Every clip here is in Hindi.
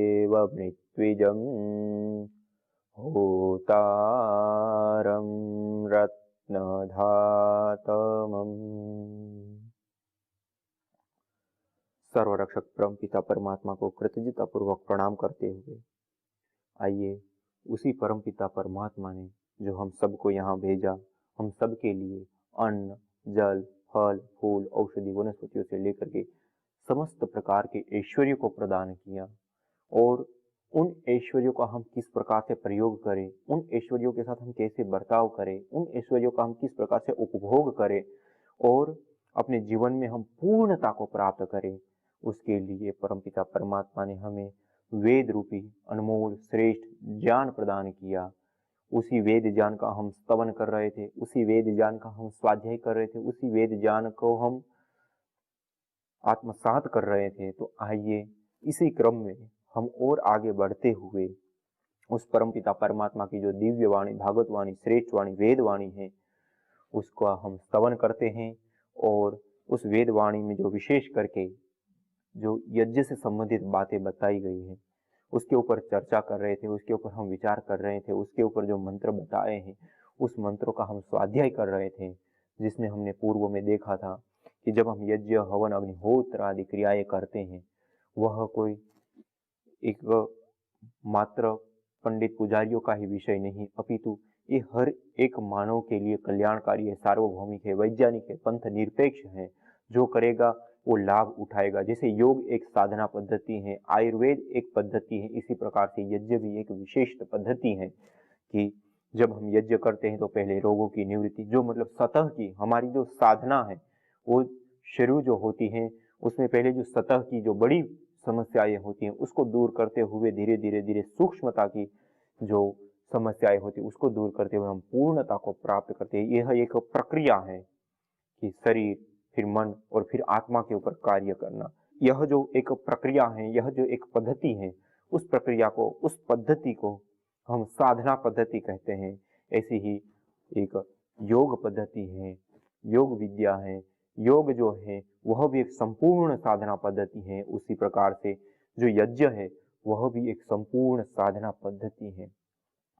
देव मृत्विजं होतारं रत्नधातमम्। सर्वरक्षक परम पिता परमात्मा को कृतज्ञता पूर्वक प्रणाम करते हुए आइए उसी परम पिता परमात्मा ने जो हम सबको यहाँ भेजा, हम सब के लिए अन्न, जल, फल, फूल, औषधि, वनस्पतियों से लेकर के समस्त प्रकार के ऐश्वर्य को प्रदान किया, और उन ऐश्वर्यों का हम किस प्रकार से प्रयोग करें, उन ऐश्वर्यों के साथ हम कैसे बर्ताव करें, उन ऐश्वर्यों का हम किस प्रकार से उपभोग करें और अपने जीवन में हम पूर्णता को प्राप्त करें, उसके लिए परमपिता परमात्मा ने हमें वेद रूपी अनमोल श्रेष्ठ ज्ञान प्रदान किया। उसी वेद ज्ञान का हम स्तवन कर रहे थे, उसी वेद ज्ञान का हम स्वाध्याय कर रहे थे, उसी वेद ज्ञान को हम आत्मसात कर रहे थे। तो आइए इसी क्रम में हम और आगे बढ़ते हुए उस परमपिता परमात्मा की जो दिव्य वाणी, भागवत वाणी, श्रेष्ठ वाणी, वेद वाणी है, उसका हम स्तवन करते हैं। और उस वेद वाणी में जो विशेष करके जो यज्ञ से संबंधित बातें बताई गई है उसके ऊपर चर्चा कर रहे थे, उसके ऊपर हम विचार कर रहे थे, उसके ऊपर जो मंत्र बताए हैं उस मंत्रों का हम स्वाध्याय कर रहे थे, जिसमें हमने पूर्व में देखा था कि जब हम यज्ञ, हवन, अग्निहोत्र आदि क्रियाएं करते हैं वह कोई एक मात्र पंडित पुजारियों का ही विषय नहीं, अपितु ये हर एक मानव के लिए कल्याणकारी है, सार्वभौमिक है, वैज्ञानिक है, पंथ निरपेक्ष है। जो करेगा वो लाभ उठाएगा। जैसे योग एक साधना पद्धति है, आयुर्वेद एक पद्धति है, इसी प्रकार से यज्ञ भी एक विशिष्ट पद्धति है कि जब हम यज्ञ करते हैं तो पहले रोगों की निवृत्ति, जो मतलब सतह की हमारी जो साधना है वो शुरू जो होती है उसमें पहले जो सतह की जो बड़ी समस्याएं होती हैं उसको दूर करते हुए धीरे धीरे धीरे सूक्ष्मता की जो समस्याएं होती है उसको दूर करते हुए हम पूर्णता को प्राप्त करते हैं। यह एक प्रक्रिया है कि शरीर, फिर मन और फिर आत्मा के ऊपर कार्य करना। यह जो एक प्रक्रिया है, यह जो एक पद्धति है, उस प्रक्रिया को, उस पद्धति को हम साधना पद्धति कहते हैं। ऐसी ही एक योग पद्धति है, योग विद्या है। योग जो है वह भी एक संपूर्ण साधना पद्धति है। उसी प्रकार से जो यज्ञ है वह भी एक संपूर्ण साधना पद्धति है।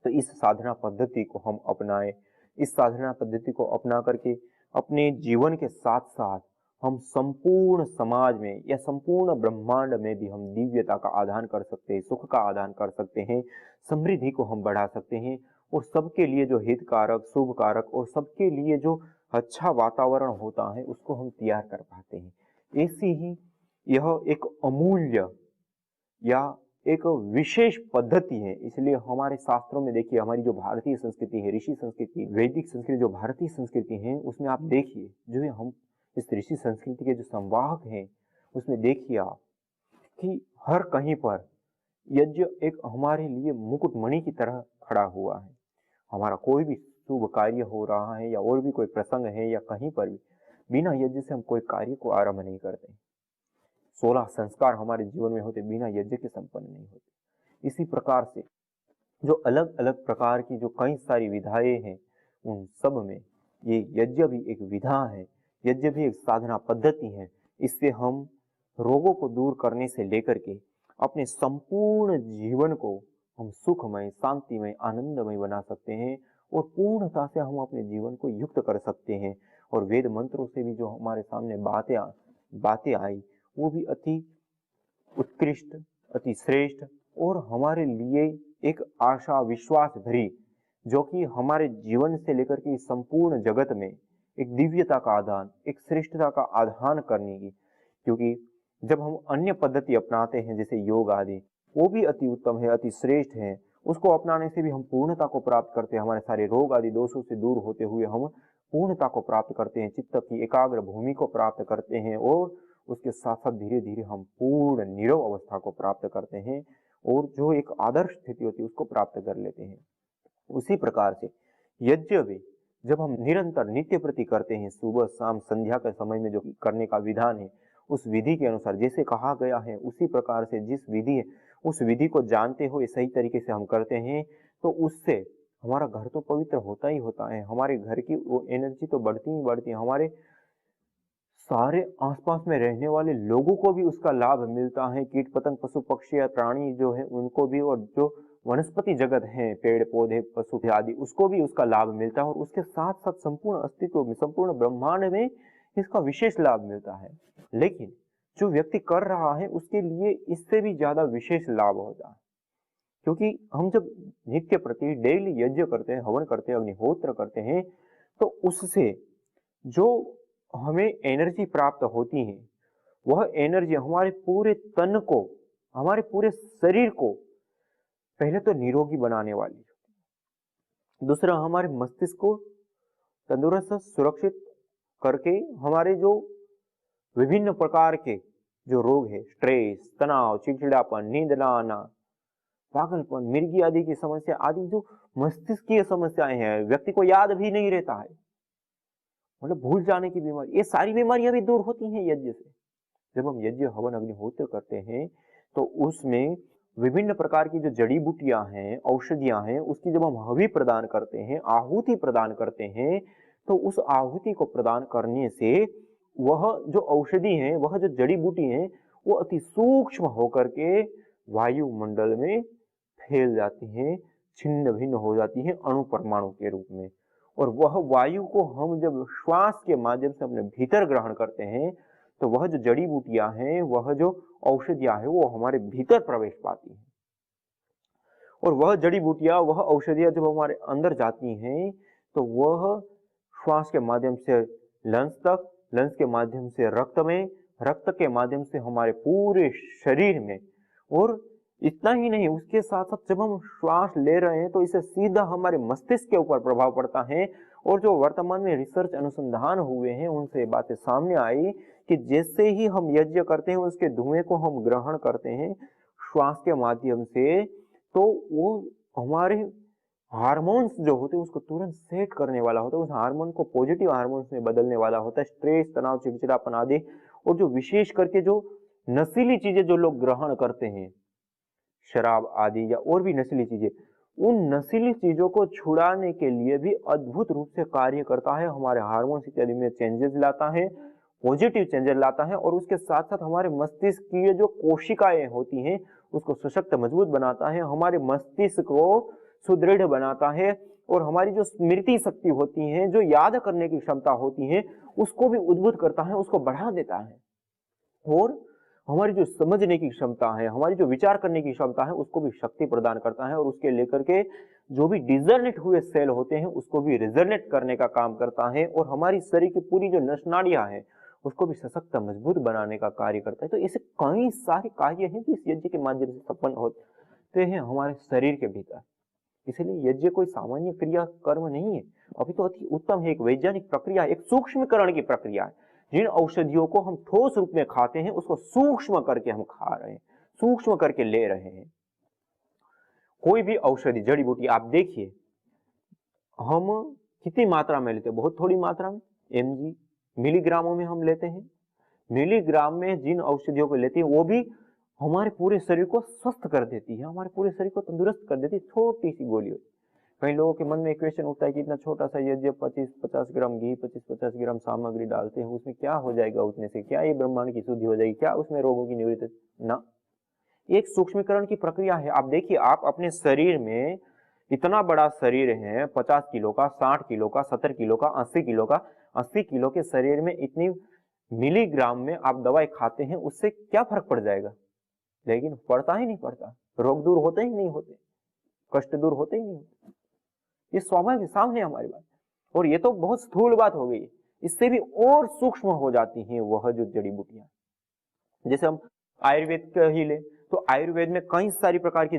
तो इस साधना पद्धति को हम अपनाएं। इस साधना पद्धति को अपना करके अपने जीवन के साथ साथ हम संपूर्ण समाज में या संपूर्ण ब्रह्मांड में भी हम दिव्यता का आदान कर सकते हैं, सुख का आदान कर सकते हैं, समृद्धि को हम बढ़ा सकते हैं और सबके लिए जो हितकारक, शुभ कारक और सबके लिए जो अच्छा वातावरण होता है उसको हम तैयार कर पाते हैं। ऐसी ही यह एक अमूल्य या एक विशेष पद्धति है। इसलिए हमारे शास्त्रों में देखिए, हमारी जो भारतीय संस्कृति है, ऋषि संस्कृति, वैदिक संस्कृति, जो भारतीय संस्कृति है उसमें आप देखिए, जो है हम इस ऋषि संस्कृति के जो संवाहक हैं उसमें देखिए आप कि हर कहीं पर यज्ञ एक हमारे लिए मुकुटमणि की तरह खड़ा हुआ है। हमारा कोई भी शुभ कार्य हो रहा है या और भी कोई प्रसंग है या कहीं पर भी, बिना यज्ञ से हम कोई कार्य को आरंभ नहीं करते। 16 संस्कार हमारे जीवन में होते, बिना यज्ञ के संपन्न नहीं होते। इसी प्रकार से जो अलग अलग प्रकार की जो कई सारी विधाएं हैं उन सब में ये यज्ञ भी एक विधा है, यज्ञ भी एक साधना पद्धति है। इससे हम रोगों को दूर करने से लेकर के अपने संपूर्ण जीवन को हम सुखमय, शांतिमय, आनंदमय बना सकते हैं और पूर्णता से हम अपने जीवन को युक्त कर सकते हैं। और वेद मंत्रों से भी जो हमारे सामने बातें आई वो भी अति उत्कृष्ट, अति श्रेष्ठ और हमारे लिए एक आशा विश्वास भरी, जो कि हमारे जीवन से लेकर के संपूर्ण जगत में एक दिव्यता का आधान, एक श्रेष्ठता का आधान करने की। क्योंकि जब हम अन्य पद्धति अपनाते हैं जैसे योग आदि, वो भी अति उत्तम है, अति श्रेष्ठ है, उसको अपनाने से भी हम पूर्णता को प्राप्त करते हैं। हमारे सारे रोग आदि दोषों से दूर होते हुए हम पूर्णता को प्राप्त करते हैं, चित्त की एकाग्र भूमि को प्राप्त करते हैं और उसके साथ साथ धीरे धीरे हम पूर्ण नीरव अवस्था को प्राप्त करते हैं और जो एक आदर्श स्थिति होती है उसको प्राप्त कर लेते हैं। उसी प्रकार से यज्ञ भी जब हम निरंतर नित्य प्रति करते हैं, सुबह शाम संध्या के समय में जो करने का विधान है उस विधि के अनुसार जैसे कहा गया है उसी प्रकार से जिस विधि है उस विधि को जानते हुए सही तरीके से हम करते हैं तो उससे हमारा घर तो पवित्र होता ही होता है, हमारे घर की वो एनर्जी तो बढ़ती ही बढ़ती है, हमारे सारे आसपास में रहने वाले लोगों को भी उसका लाभ मिलता है, कीट पतंग पशु पक्षी या प्राणी जो है उनको भी, और जो वनस्पति जगत है पेड़ पौधे पशु आदि उसको भी उसका लाभ मिलता है, और उसके साथ साथ संपूर्ण अस्तित्व में संपूर्ण ब्रह्मांड में इसका विशेष लाभ मिलता है। लेकिन जो व्यक्ति कर रहा है उसके लिए इससे भी ज्यादा विशेष लाभ होता है, क्योंकि हम जब नित्य प्रति डेली यज्ञ करते हैं, हवन करते हैं, अग्निहोत्र करते हैं, तो उससे जो हमें एनर्जी प्राप्त होती है वह एनर्जी हमारे पूरे तन को, हमारे पूरे शरीर को पहले तो निरोगी बनाने वाली, दूसरा हमारे मस्तिष्क को तंदुरुस्त सुरक्षित करके हमारे जो विभिन्न प्रकार के जो रोग है, स्ट्रेस, तनाव, चिड़चिड़ापन, नींद न आना, पागलपन, मिर्गी आदि की समस्या आदि जो मस्तिष्कीय समस्याएं हैं, व्यक्ति को याद भी नहीं रहता है, मतलब भूल जाने की बीमारी, ये सारी बीमारियां भी दूर होती हैं यज्ञ से। जब हम यज्ञ हवन अग्निहोत्र करते हैं तो उसमें विभिन्न प्रकार की जो जड़ी बूटियां हैं, औषधियां हैं, उसकी जब हम हवि प्रदान करते हैं, आहुति प्रदान करते हैं, तो उस आहुति को प्रदान करने से वह जो औषधि है, वह जो जड़ी बूटी है, वो अति सूक्ष्म होकर के वायुमंडल में फैल जाती हैं, छिन्न भिन्न हो जाती हैं अणु परमाणु के रूप में। और वह वायु को हम जब श्वास के माध्यम से अपने भीतर ग्रहण करते हैं तो वह जो जड़ी बूटियां हैं, वह जो औषधियां हैं, वो हमारे भीतर प्रवेश पाती हैं, और वह जड़ी बूटियां, वह औषधियां जब हमारे अंदर जाती हैं तो वह श्वास के माध्यम से लंग्स तक, लंग्स के माध्यम से रक्त में, रक्त के माध्यम से हमारे पूरे शरीर में, और इतना ही नहीं, उसके साथ साथ जब हम श्वास ले रहे हैं तो इसे सीधा हमारे मस्तिष्क के ऊपर प्रभाव पड़ता है। और जो वर्तमान में रिसर्च अनुसंधान हुए हैं उनसे बातें सामने आई कि जैसे ही हम यज्ञ करते हैं उसके धुएं को हम ग्रहण करते हैं श्वास के माध्यम से, तो वो हमारे हार्मोन्स जो होते हैं उसको तुरंत सेट करने वाला होता है, उस हार्मोन को पॉजिटिव हार्मोन्स में बदलने वाला होता है, स्ट्रेस, तनाव, चिड़चिड़ापन आदि। और जो विशेष करके जो नशीली चीजें जो लोग ग्रहण करते हैं, शराब आदि या और भी नशीली चीजें, उन नशीली चीजों को छुड़ाने के लिए भी अद्भुत रूप से कार्य करता है, हमारे हार्मोन्स इत्यादि में चेंजेस लाता है, पॉजिटिव चेंजेस लाता है, और उसके साथ साथ हमारे मस्तिष्क की जो कोशिकाएं होती हैं उसको सशक्त मजबूत बनाता है, हमारे मस्तिष्क को सुदृढ़ बनाता है, और हमारी जो स्मृति शक्ति होती है, जो याद करने की क्षमता होती है, उसको भी उद्भुत करता है, उसको बढ़ा देता है, और हमारी जो समझने की क्षमता है, हमारी जो विचार करने की क्षमता है, उसको भी शक्ति प्रदान करता है, और उसके लेकर के जो भी डिजर्नेट हुए सेल होते हैं उसको भी रिजर्नेट करने का काम करता है, और हमारी शरीर की पूरी जो नसनाड़ियां हैं उसको भी सशक्त मजबूत बनाने का कार्य करता है। तो ऐसे कई सारे कार्य हैं जो इस यज्ञ के माध्यम से संपन्न होते हैं हमारे शरीर के भीतर। इसलिए यज्ञ कोई सामान्य क्रिया कर्म नहीं है, अभी तो अति उत्तम है, एक वैज्ञानिक प्रक्रिया, एक सूक्ष्मीकरण की प्रक्रिया है। जिन औषधियों को हम ठोस रूप में खाते हैं उसको सूक्ष्म करके हम खा रहे हैं, सूक्ष्म करके ले रहे हैं। कोई भी औषधि जड़ी बूटी आप देखिए, हम कितनी मात्रा में लेते हैं, बहुत थोड़ी मात्रा में, mg मिलीग्रामों में हम लेते हैं। मिलीग्राम में जिन औषधियों को लेते हैं वो भी हमारे पूरे शरीर को स्वस्थ कर देती है, हमारे पूरे शरीर को तंदुरुस्त कर देती है, छोटी सी गोली होती है। कई लोगों के मन में क्वेश्चन उठता है कि इतना छोटा सा यज्ञ 25-50 ग्राम घी, 25-50 ग्राम सामग्री डालते हैं, उसमें क्या हो जाएगा, उतने से क्या ये ब्रह्मांड की शुद्धि हो जाएगी, क्या उसमें रोगों की निवृत्ति? ना, एक सूक्ष्मीकरण की प्रक्रिया है। आप देखिए, आप अपने शरीर में इतना बड़ा शरीर है, 50 किलो का, 60 किलो का, 70 किलो का, 80 किलो का, 80 किलो के शरीर में इतनी मिलीग्राम में आप दवाई खाते हैं, उससे क्या फर्क पड़ जाएगा? लेकिन पड़ता ही नहीं पड़ता, रोग दूर होते ही नहीं होते, कष्ट दूर होते ही नहीं होते। ये स्वाभाविक सामने हमारी बात, और ये तो बहुत स्थूल बात हो गई, इससे भी और सूक्ष्म हो जाती हैं वह जो जड़ी बूटियां। जैसे हम आयुर्वेद का ही ले तो आयुर्वेद में कई सारी प्रकार की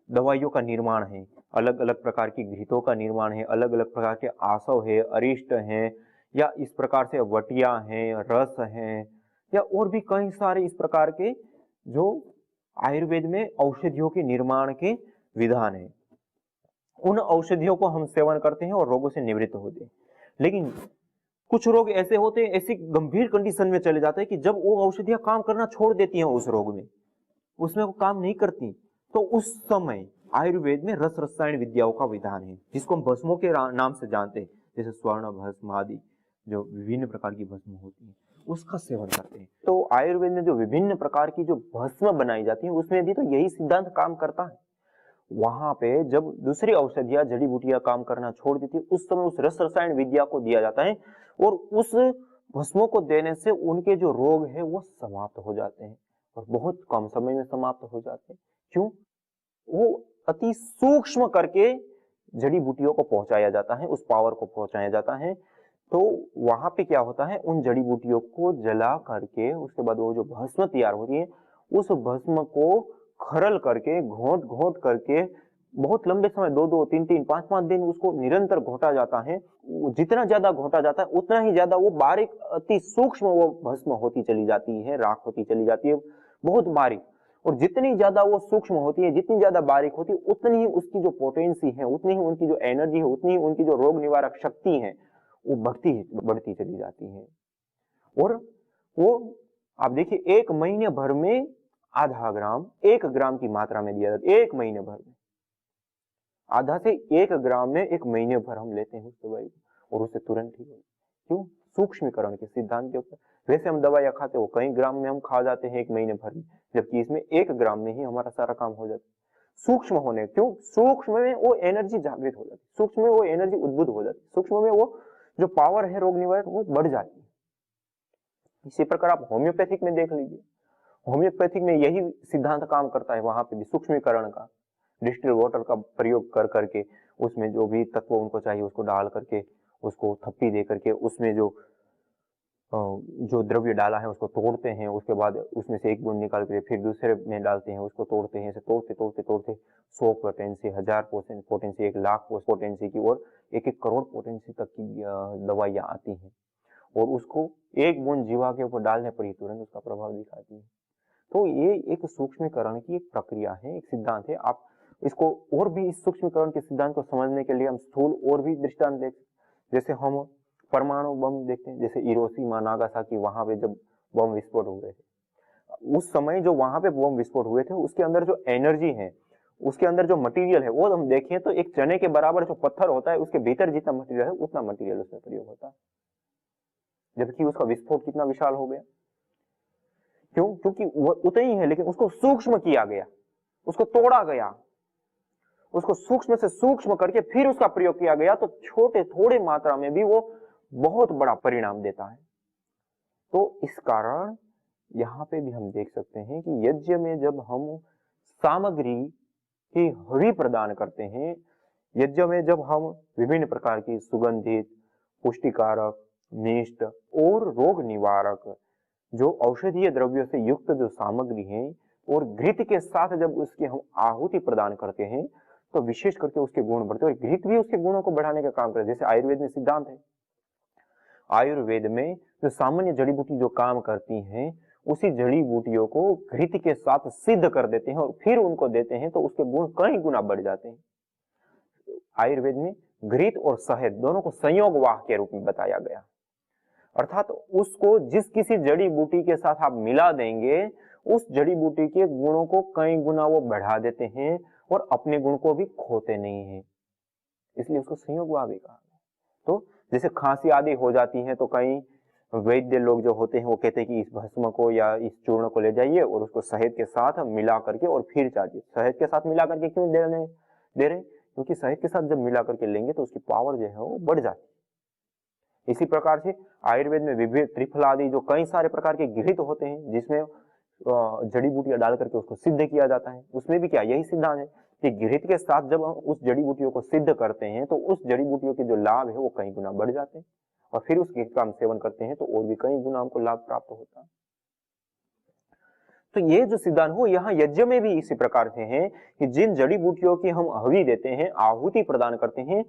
दवाइयों का निर्माण है, अलग अलग प्रकार की घृतों का निर्माण है, अलग अलग प्रकार के आसव है, अरिष्ट है, या इस प्रकार से वटिया है, रस है, या और भी कई सारे इस प्रकार के जो आयुर्वेद में औषधियों के निर्माण के विधान है। उन औषधियों को हम सेवन करते हैं और रोगों से निवृत्त होते हैं। लेकिन कुछ रोग ऐसे होते हैं, ऐसी गंभीर कंडीशन में चले जाते हैं कि जब वो औषधियां काम करना छोड़ देती हैं उस रोग में, उसमें वो काम नहीं करती, तो उस समय आयुर्वेद में रस रसायन विद्याओं का विधान है, जिसको हम भस्मों के नाम से जानते हैं, जैसे स्वर्ण भस्म आदि जो विभिन्न प्रकार की भस्म होती है, उसका सेवन करते हैं। तो आयुर्वेद में जो विभिन्न प्रकार की जो भस्म बनाई जाती है उसमें भी तो यही सिद्धांत काम करता है। वहां पे जब दूसरी औषधियां जड़ी बूटियां काम करना छोड़ देती है, उस समय उस रस रसायन विद्या को दिया जाता है और उस भस्मों को देने से उनके जो रोग है वो समाप्त हो जाते हैं और बहुत कम समय में समाप्त हो जाते हैं। क्यों? वो अति सूक्ष्म करके जड़ी बूटियों को पहुंचाया जाता है, उस पावर को पहुंचाया जाता है। तो वहां पे क्या होता है, उन जड़ी बूटियों को जला करके उसके बाद वो जो भस्म तैयार होती है, उस भस्म को खरल करके घोट घोट करके बहुत लंबे समय 2-2, 3-3, 5-5 दिन उसको निरंतर घोटा जाता है। जितना ज्यादा घोटा जाता है उतना ही ज्यादा वो बारीक अति सूक्ष्म वो भस्म होती चली जाती है, राख होती चली जाती है, बहुत बारीक। और जितनी ज्यादा वो सूक्ष्म होती है, जितनी ज्यादा बारीक होती है, उतनी ही उसकी जो पोटेंसी है, उतनी ही उनकी जो एनर्जी है, उतनी ही उनकी जो रोग निवारक शक्ति है वो बढ़ती चली जाती है। और वो आप देखिए 1 महीने भर में आधा ग्राम 1 ग्राम की मात्रा में दिया जाता है। 1 महीने भर में आधा से 1 ग्राम में 1 महीने भर हम लेते हैं उस दवाई को और उससे तुरंत ठीक हो। क्यों? सूक्ष्मीकरण के सिद्धांत के ऊपर। वैसे हम दवाइयां खाते हो कई ग्राम में हम खा जाते हैं 1 महीने भर में, जबकि इसमें 1 ग्राम में ही हमारा सारा काम हो जाता है। सूक्ष्म होने, क्यों? सूक्ष्म में वो एनर्जी जागृत हो जाती है, सूक्ष्म में वो एनर्जी उद्भुत हो जाती है, सूक्ष्म में वो जो पावर है रोग निवारक वो बढ़ जाती है। इसी प्रकार आप होम्योपैथिक में देख लीजिए, होम्योपैथिक में यही सिद्धांत काम करता है। वहां पे भी सूक्ष्मीकरण का, डिस्टिल वाटर का प्रयोग कर करके उसमें जो भी तत्व उनको चाहिए उसको डाल करके, उसको थप्पी दे करके उसमें जो द्रव्य डाला है उसको तोड़ते हैं, उसके बाद उसमें से एक बूंद निकाल के फिर दूसरे में डालते हैं, उसको तोड़ते हैं, तोड़ते तोड़ते तोड़ते 100 पोटेंसी, 1000 पोटेंसी, 1 लाख पोटेंसी की और 1-1 करोड़ पोटेंसी तक की दवाइयां आती हैं और उसको एक बूंद जीवा के ऊपर डालने पर ही तुरंत उसका प्रभाव दिखाती है। तो ये एक सूक्ष्मीकरण की एक प्रक्रिया है, एक सिद्धांत है। आप इसको और भी इस सूक्ष्मीकरण के सिद्धांत को समझने के लिए हम स्थूल और भी दृष्टांत देख, जैसे हम परमाणु बम देखते हैं, जैसे हिरोशिमा नागासाकी, वहां पे जब बम विस्फोट हुए थे, उस समय जो वहां पे बम विस्फोट हुए थे उसके अंदर जो एनर्जी है, उसके अंदर जो मटेरियल है वो हम देखें तो एक चने के बराबर जो पत्थर होता है उसके भीतर जितना मटेरियल है उतना मटेरियल उसमें प्रयोग होता है, जबकि उसका विस्फोट कितना विशाल हो गया। क्यों? क्योंकि वो उतना ही है लेकिन उसको सूक्ष्म किया गया, उसको तोड़ा गया, उसको सूक्ष्म से सूक्ष्म करके फिर उसका प्रयोग किया गया, तो छोटे थोड़े मात्रा में भी वो बहुत बड़ा परिणाम देता है। तो इस कारण यहाँ पे भी हम देख सकते हैं कि यज्ञ में जब हम सामग्री की हवि प्रदान करते हैं, यज्ञ में जब हम विभिन्न प्रकार की सुगंधित, पुष्टिकारक, मिष्ट और रोग निवारक जो औषधीय द्रव्यों से युक्त जो सामग्री है और घृत के साथ जब उसकी हम आहुति प्रदान करते हैं तो विशेष करके उसके गुण बढ़ते हैं और घृत भी उसके गुणों को बढ़ाने का काम करता है। जैसे आयुर्वेद में सिद्धांत है, आयुर्वेद में जो सामान्य जड़ी बूटी जो काम करती हैं उसी जड़ी बूटियों को घृत के साथ सिद्ध कर देते हैं और फिर उनको देते हैं तो उसके गुण कई गुना बढ़ जाते हैं। आयुर्वेद में घृत और शहद दोनों को संयोग वाह के रूप में बताया गया, अर्थात उसको जिस किसी जड़ी बूटी के साथ आप मिला देंगे उस जड़ी बूटी के गुणों को कई गुना वो बढ़ा देते हैं और अपने गुण को भी खोते नहीं है, इसलिए उसको संयोग वाह भी कहा। तो जैसे खांसी आदि हो जाती है तो कई वैद्य लोग जो होते हैं वो कहते हैं कि इस भस्म को या इस चूर्ण को ले जाइए और उसको शहद के साथ मिला करके और फिर चाटिए। शहद के साथ मिला करके क्यों दे रहे? क्योंकि शहद के साथ जब मिला करके लेंगे तो उसकी पावर जो है वो बढ़ जाती है। इसी प्रकार से आयुर्वेद में विभिन्न त्रिफल आदि जो कई सारे प्रकार के घृत होते हैं जिसमें जड़ी बूटियां डाल करके उसको सिद्ध किया जाता है, उसमें भी क्या यही सिद्धांत है कि घृत के साथ जब हम उस जड़ी बूटियों को सिद्ध करते हैं तो उस जड़ी बूटियों के जो लाभ है वो कई गुना बढ़ जाते हैं और फिर उस घृत का हम सेवन करते हैं तो और भी कई गुना हमको लाभ प्राप्त होता है। तो ये जो सिद्धांत हो यहाँ यज्ञ में भी इसी प्रकार से है कि जिन जड़ी बूटियों की हम हवि देते हैं, आहुति प्रदान करते हैं,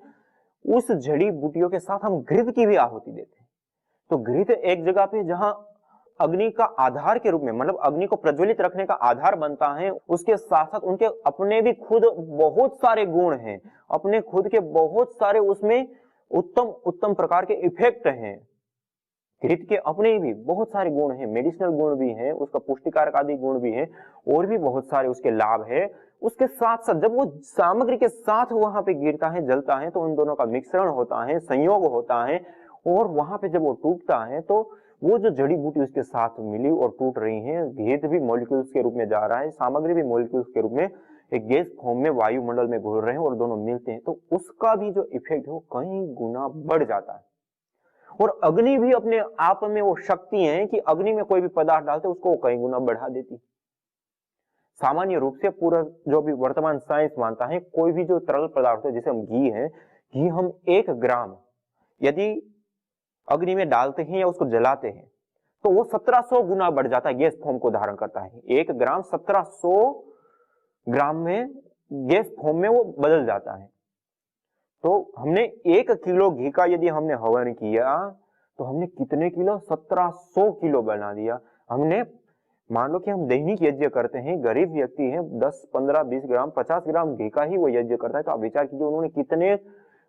उस जड़ी बूटियों के साथ हम घृत की भी आहुति देते हैं। तो घृत एक जगह पे जहां अग्नि का आधार के रूप में, मतलब अग्नि को प्रज्वलित रखने का आधार बनता है, उसके साथ साथ उनके अपने भी खुद बहुत सारे गुण हैं, अपने खुद के बहुत सारे उसमें उत्तम उत्तम प्रकार के इफेक्ट हैं। घृत के अपने भी बहुत सारे गुण हैं, मेडिसिनल गुण भी हैं, उसका पुष्टिकारक आदि गुण भी हैं और भी बहुत सारे उसके लाभ है। उसके साथ साथ जब वो सामग्री के साथ वहां पे गिरता है, जलता है, तो उन दोनों का मिश्रण होता है, संयोग होता है और वहां पे जब वो टूटता है तो वो जो जड़ी बूटी उसके साथ मिली और टूट रही है, गेंद भी मॉलिक्यूल्स के रूप में जा रहा है, सामग्री भी मॉलिक्यूल्स के रूप में एक गैस फॉर्म में वायुमंडल में घुल रहे हैं और दोनों मिलते हैं, तो उसका भी जो इफेक्ट है वो कई गुना बढ़ जाता है। और अग्नि भी अपने आप में वो शक्ति है कि अग्नि में कोई भी पदार्थ डालते उसको कई गुना बढ़ा देती। सामान्य रूप से पूरा जो भी वर्तमान साइंस मानता है, कोई भी जो तरल पदार्थ है, जैसे हम घी है, घी हम 1 ग्राम यदि अग्नि में डालते हैं या उसको जलाते हैं तो वो 1700 गुना बढ़ जाता है, गैस फॉर्म को धारण करता है। 1 ग्राम 1700 ग्राम में गैस फॉर्म में वो बदल जाता है। तो हमने 1 किलो घी का यदि हमने हवन किया तो हमने कितने किलो? 1700 किलो बना दिया हमने। मान लो कि हम दैनिक यज्ञ करते हैं, गरीब व्यक्ति है, 10, 15, 20 ग्राम, 50 ग्राम घी का ही वो यज्ञ करता है, तो आप विचार कीजिए उन्होंने कितने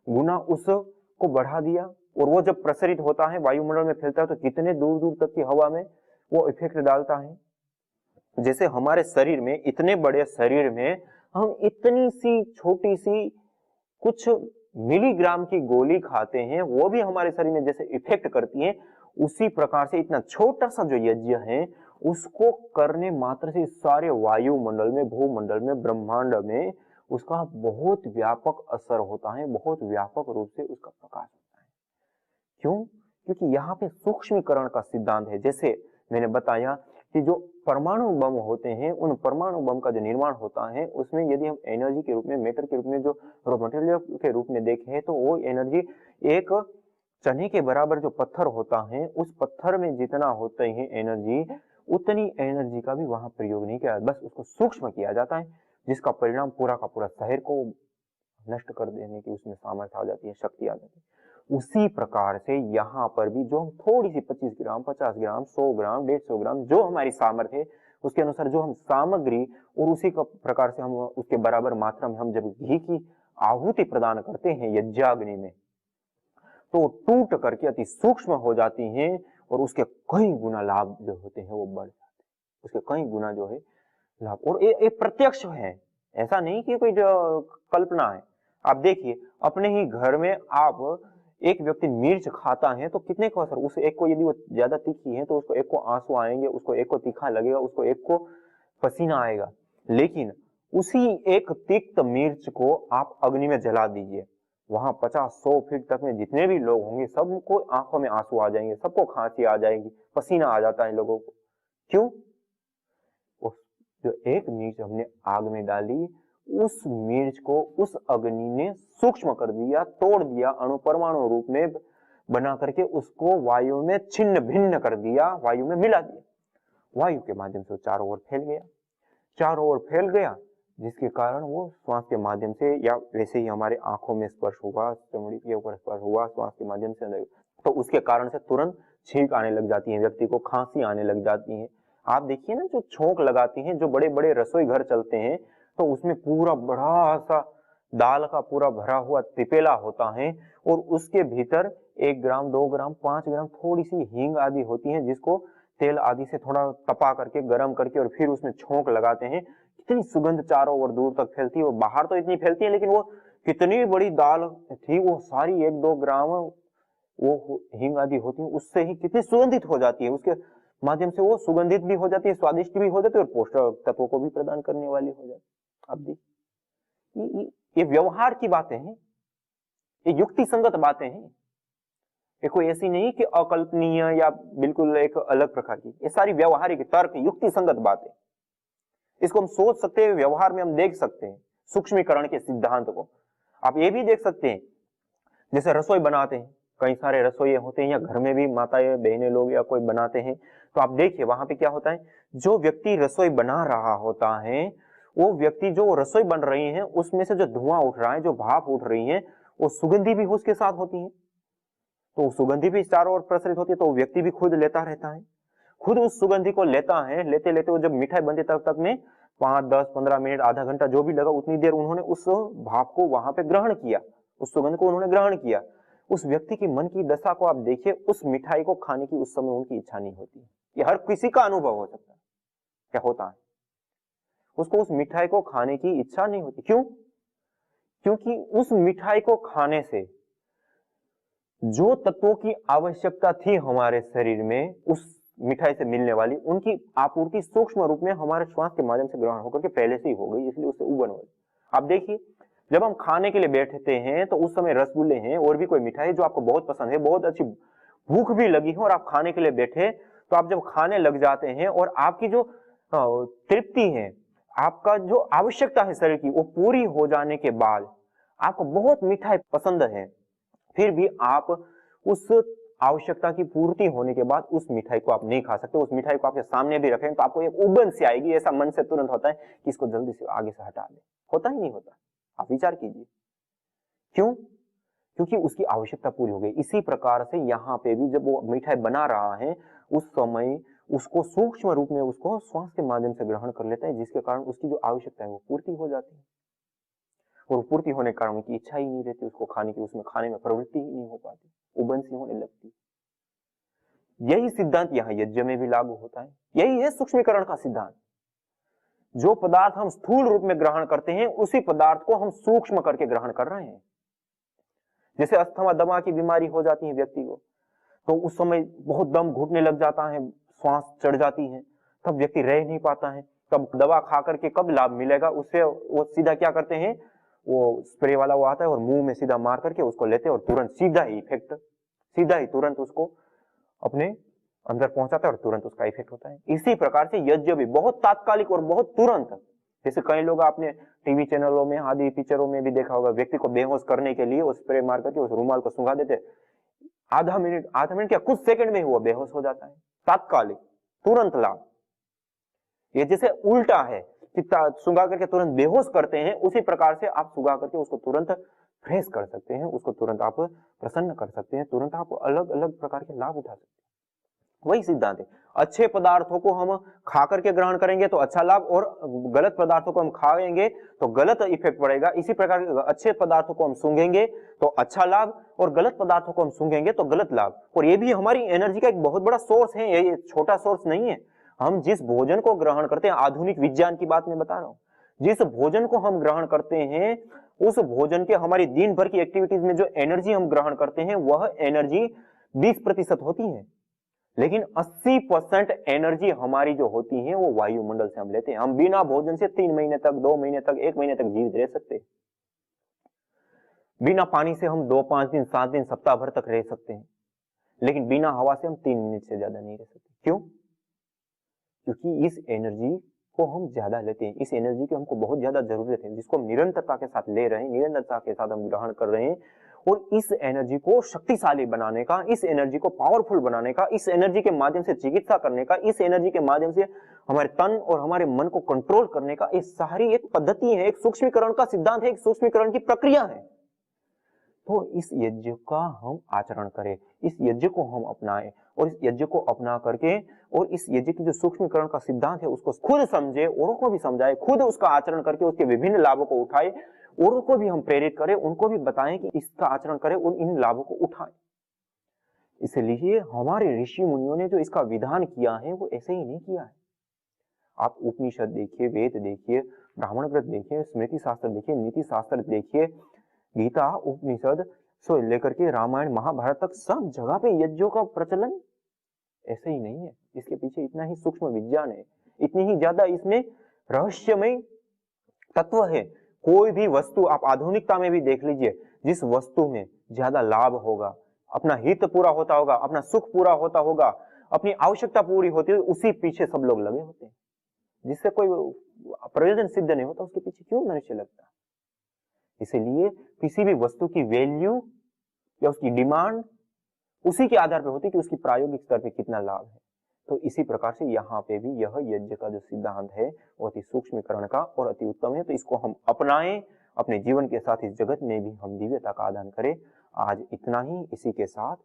गुना उसको बढ़ा दिया। और वो जब प्रसारित होता है, वायुमंडल में फैलता है, तो कितने दूर दूर तक की हवा में वो इफेक्ट डालता है। जैसे हमारे शरीर में, इतने बड़े शरीर में हम इतनी सी छोटी सी कुछ मिलीग्राम की गोली खाते हैं, वो भी हमारे शरीर में जैसे इफेक्ट करती है, उसी प्रकार से इतना छोटा सा जो यज्ञ है उसको करने मात्र से सारे वायुमंडल में, भूमंडल में, ब्रह्मांड में उसका बहुत व्यापक असर होता है, बहुत व्यापक रूप से उसका प्रकाश होता है। क्यों? क्योंकि यहाँ पे सूक्ष्मीकरण का सिद्धांत है। जैसे मैंने बताया कि जो परमाणु बम होते हैं, उन परमाणु बम का जो निर्माण होता है उसमें यदि हम एनर्जी के रूप में, मैटर के रूप में, जो रॉ मटेरियल के रूप में देखें तो वो एनर्जी एक चने के बराबर जो पत्थर होता है, उस पत्थर में जितना होते हैं एनर्जी, उतनी एनर्जी का भी वहां प्रयोग नहीं किया, बस उसको सूक्ष्म किया जाता है, जिसका परिणाम पूरा का पूरा शहर को नष्ट कर देने की उसमें सामर्थ्य आ जाती है, शक्ति आ जाती है। उसी प्रकार से यहाँ पर भी जो हम थोड़ी सी 25 ग्राम, 50 ग्राम, 100 ग्राम, 150 ग्राम, जो हमारी सामर्थ्य है उसके अनुसार जो हम सामग्री, और उसी का प्रकार से हम उसके बराबर मात्रा में हम जब घी की आहुति प्रदान करते हैं यज्ञाग्नि में, तो टूट करके अति सूक्ष्म हो जाती हैं और उसके कई गुना लाभ जो होते हैं वो बढ़ जाते हैं, उसके कई गुना जो है लाभ। और ये प्रत्यक्ष है, ऐसा नहीं कि कोई जो कल्पना है। आप देखिए अपने ही घर में, आप एक व्यक्ति मिर्च खाता है तो कितने को असर, उस एक को यदि वो ज्यादा तीखी है तो उसको एक को आंसू आएंगे, उसको एक को तीखा लगेगा, उसको एक को पसीना आएगा। लेकिन उसी एक तीक्त मिर्च को आप अग्नि में जला दीजिए, वहां 50-100 फीट तक में जितने भी लोग होंगे सबको आंखों में आंसू आ जाएंगे, सबको खांसी आ जाएगी, पसीना आ जाता है लोगों को। क्यों? जो एक मिर्च हमने आग में डाली, उस मिर्च को उस अग्नि ने सूक्ष्म कर दिया, तोड़ दिया, अणु परमाणु रूप में बना करके उसको वायु में छिन्न भिन्न कर दिया, वायु में मिला दिया। वायु के माध्यम से चारों ओर फैल गया, चारों ओर फैल गया, जिसके कारण वो श्वास के माध्यम से, या वैसे ही हमारे आंखों में स्पर्श हुआ, चमड़ी के ऊपर स्पर्श हुआ, श्वास के माध्यम से अंदर, तो उसके कारण से तुरंत छींक आने लग जाती है, व्यक्ति को खांसी आने लग जाती है। आप देखिए ना, जो छोंक लगाती हैं, जो बड़े बड़े रसोई घर चलते हैं तो उसमें पूरा बड़ा सा दाल का पूरा भरा हुआ तिपेला होता है और उसके भीतर 1 ग्राम, 2 ग्राम, 5 ग्राम थोड़ी सी हींग आदि होती है, जिसको तेल आदि से थोड़ा तपा करके, गर्म करके और फिर उसमें छोंक लगाते हैं। कितनी सुगंध चारों ओर दूर तक फैलती है, और बाहर तो इतनी फैलती है, लेकिन वो कितनी बड़ी दाल थी, वो सारी 1-2 ग्राम वो हींग आदि होती है, उससे ही कितनी सुगंधित हो जाती है, उसके माध्यम से वो सुगंधित भी हो जाती है, स्वादिष्ट भी हो जाती है और पोषक तत्वों को भी प्रदान करने वाली हो जाती है। अब देखिए ये व्यवहार की बातें हैं, ये युक्ति संगत बातें हैं, ये कोई ऐसी नहीं कि अकल्पनीय या बिल्कुल एक अलग प्रकार की, ये सारी व्यवहारिक तर्क युक्ति संगत बातें, इसको हम सोच सकते हैं, व्यवहार में हम देख सकते हैं सूक्ष्मीकरण के सिद्धांत को। आप ये भी देख सकते हैं, जैसे रसोई बनाते हैं, कई सारे रसोई होते हैं, या घर में भी माताएं बहनें लोग या कोई बनाते हैं, तो आप देखिए वहां पे क्या होता है, जो व्यक्ति रसोई बना रहा होता है, वो व्यक्ति जो रसोई बन रही है उसमें से जो धुआं उठ रहा है, जो भाप उठ रही है, वो सुगंधी भी उसके साथ होती है, तो सुगंधी भी चारों ओर प्रसरित होती है, तो व्यक्ति भी खुद लेता रहता है, खुद उस सुगंधी को लेता है, लेते लेते वो जब मिठाई बनती तब तक में 5, 10, 15 मिनट, आधा घंटा जो भी लगा, उतनी देर उन्होंने उस भाप को वहां पे ग्रहण किया, उस सुगंध को उन्होंने ग्रहण किया। उस व्यक्ति की मन की दशा को आप देखिए, उस मिठाई को खाने की उस समय उनकी इच्छा नहीं होती है। ये हर किसी का अनुभव हो सकता है, क्या होता है, उसको उस मिठाई को खाने की इच्छा नहीं होती। क्यों? क्योंकि उस मिठाई को खाने से जो तत्वों की आवश्यकता थी हमारे शरीर में उस मिठाई से मिलने वाली, उनकी आपूर्ति सूक्ष्म रूप में हमारे श्वास के माध्यम से ग्रहण होकर के पहले से ही हो गई, इसलिए उससे उबन हो गई। आप देखिए, जब हम खाने के लिए बैठते हैं तो उस समय रसगुल्ले हैं और भी कोई मिठाई जो आपको बहुत पसंद है, बहुत अच्छी भूख भी लगी है और आप खाने के लिए बैठे, तो आप जब खाने लग जाते हैं और आपकी जो तृप्ति है, आपका जो आवश्यकता है शरीर की, वो पूरी हो जाने के बाद आपको बहुत मिठाई पसंद है, फिर भी आप उस आवश्यकता की पूर्ति होने के बाद उस मिठाई को आप नहीं खा सकते। उस मिठाई को आपके सामने भी रखें तो आपको एक उबन सी आएगी, ऐसा मन से तुरंत होता है कि इसको जल्दी से आगे से हटा दे। होता ही नहीं होता, आप विचार कीजिए क्यों? क्योंकि उसकी आवश्यकता पूरी हो गई। इसी प्रकार से यहाँ पे भी जब वो मिठाई बना रहा है उस समय उसको सूक्ष्म रूप में उसको श्वास के माध्यम से ग्रहण कर लेता है, जिसके कारण उसकी जो आवश्यकता है वो पूर्ति हो जाती है और पूर्ति होने के कारण उनकी इच्छा ही नहीं रहती उसको खाने की, उसमें खाने में प्रवृत्ति ही नहीं हो पाती, उबन सी होने लगती। यही सिद्धांत यहाँ यज्ञ में भी लागू होता है। यही है सूक्ष्मीकरण का सिद्धांत। जो पदार्थ हम स्थूल रूप में ग्रहण करते हैं उसी पदार्थ को हम सूक्ष्म करके ग्रहण कर रहे हैं। जैसे अस्थमा दमा की बीमारी हो जाती है व्यक्ति को, तो उस समय बहुत दम घुटने लग जाता है, श्वास चढ़ जाती है, तब व्यक्ति रह नहीं पाता है। तब दवा खा करके कब लाभ मिलेगा उससे, वो सीधा क्या करते हैं, वो स्प्रे वाला वो आता है और मुंह में सीधा मार करके उसको लेते हैं और तुरंत सीधा ही इफेक्ट, सीधा ही तुरंत उसको अपने अंदर पहुंचाता है और तुरंत उसका इफेक्ट होता है। इसी प्रकार से यज्ञ भी बहुत तात्कालिक और बहुत तुरंत, जैसे कई लोग आपने टीवी चैनलों में आदि पिक्चरों में भी देखा होगा, व्यक्ति को बेहोश करने के लिए वो स्प्रे मार करके उस रुमाल को सुंघा देते, आधा मिनट क्या कुछ सेकंड में ही वो बेहोश हो जाता है, तात्कालिक, तुरंत लाभ। ये जैसे उल्टा है कि सुंघा करके तुरंत बेहोश करते हैं, उसी प्रकार से आप सुंघा करके उसको तुरंत फ्रेश कर सकते हैं, उसको तुरंत आप प्रसन्न कर सकते हैं, तुरंत आप अलग अलग प्रकार के लाभ उठा सकते हैं। वही सिद्धांत है। अच्छे पदार्थों को हम खा करके ग्रहण करेंगे तो अच्छा लाभ, और गलत पदार्थों को हम खाएंगे तो गलत इफेक्ट पड़ेगा। इसी प्रकार अच्छे पदार्थों को हम सूंघेंगे तो अच्छा लाभ, और गलत पदार्थों को हम सूंघेंगे तो गलत लाभ। और ये भी हमारी एनर्जी का एक बहुत बड़ा सोर्स है, ये छोटा सोर्स नहीं है। हम जिस भोजन को ग्रहण करते हैं, आधुनिक विज्ञान की बात मैं बता रहा हूं, जिस भोजन को हम ग्रहण करते हैं उस भोजन के हमारी दिन भर की एक्टिविटीज में जो एनर्जी हम ग्रहण करते हैं वह एनर्जी 20% होती है, लेकिन 80% एनर्जी हमारी जो होती है वो वायुमंडल से हम लेते हैं। हम बिना भोजन से 3 महीने तक, 2 महीने तक, 1 महीने तक जीवित रह सकते हैं। बिना पानी से हम 2, 5 दिन, 7 दिन, सप्ताह भर तक रह सकते हैं, लेकिन बिना हवा से हम 3 मिनट से ज्यादा नहीं रह सकते। क्यों? क्योंकि इस एनर्जी को हम ज्यादा लेते हैं, इस एनर्जी की हमको बहुत ज्यादा जरूरत है, जिसको हम निरंतरता के साथ ले रहे हैं, निरंतरता के साथ हम ग्रहण कर रहे हैं। और इस एनर्जी को शक्तिशाली बनाने का, इस एनर्जी को पावरफुल बनाने का, इस एनर्जी के माध्यम से चिकित्सा करने का, इस एनर्जी के माध्यम से हमारे तन और हमारे मन को कंट्रोल करने का, इस सारी एक पद्धति है, एक सूक्ष्मीकरण का सिद्धांत है, एक सूक्ष्मीकरण की प्रक्रिया है। तो इस यज्ञ का हम आचरण करें, इस यज्ञ को हम अपनाएं, और इस यज्ञ को अपना करके और इस यज्ञ की जो सूक्ष्मीकरण का सिद्धांत है उसको खुद समझे, औरों को भी समझाए, खुद उसका आचरण करके उसके विभिन्न लाभों को उठाए, औरों को भी हम प्रेरित करें, उनको भी बताएं कि इसका आचरण करें और इन लाभों को उठाएं। इसलिए हमारे ऋषि मुनियों ने जो इसका विधान किया है वो ऐसे ही नहीं किया है। आप उपनिषद देखिए, वेद देखिए, ब्राह्मण ग्रंथ देखिए, स्मृति शास्त्र देखिए, नीति शास्त्र देखिए, गीता, उपनिषद से लेकर के रामायण, महाभारत तक सब जगह पे यज्ञों का प्रचलन ऐसे ही नहीं है। इसके पीछे इतना ही सूक्ष्म विज्ञान है, इतनी ही ज्यादा इसमें रहस्यमय तत्व है। कोई भी वस्तु आप आधुनिकता में भी देख लीजिए, जिस वस्तु में ज्यादा लाभ होगा, अपना हित पूरा होता होगा, अपना सुख पूरा होता होगा, अपनी आवश्यकता पूरी होती है, उसी पीछे सब लोग लगे होते हैं। जिससे कोई प्रयोजन सिद्ध नहीं होता उसके पीछे क्यों मनुष्य लगता? इसीलिए किसी भी वस्तु की वैल्यू या उसकी डिमांड उसी के आधार पर होती है कि उसकी प्रायोगिक स्तर पे कितना लाभ है। तो इसी प्रकार से यहाँ पे भी यह यज्ञ का जो सिद्धांत है वो अति सूक्ष्मीकरण का और अति उत्तम है। तो इसको हम अपनाएं, अपने जीवन के साथ इस जगत में भी हम दिव्यता का आदान करें। आज इतना ही। इसी के साथ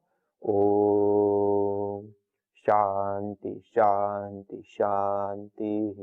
ओम शांति शांति शांति।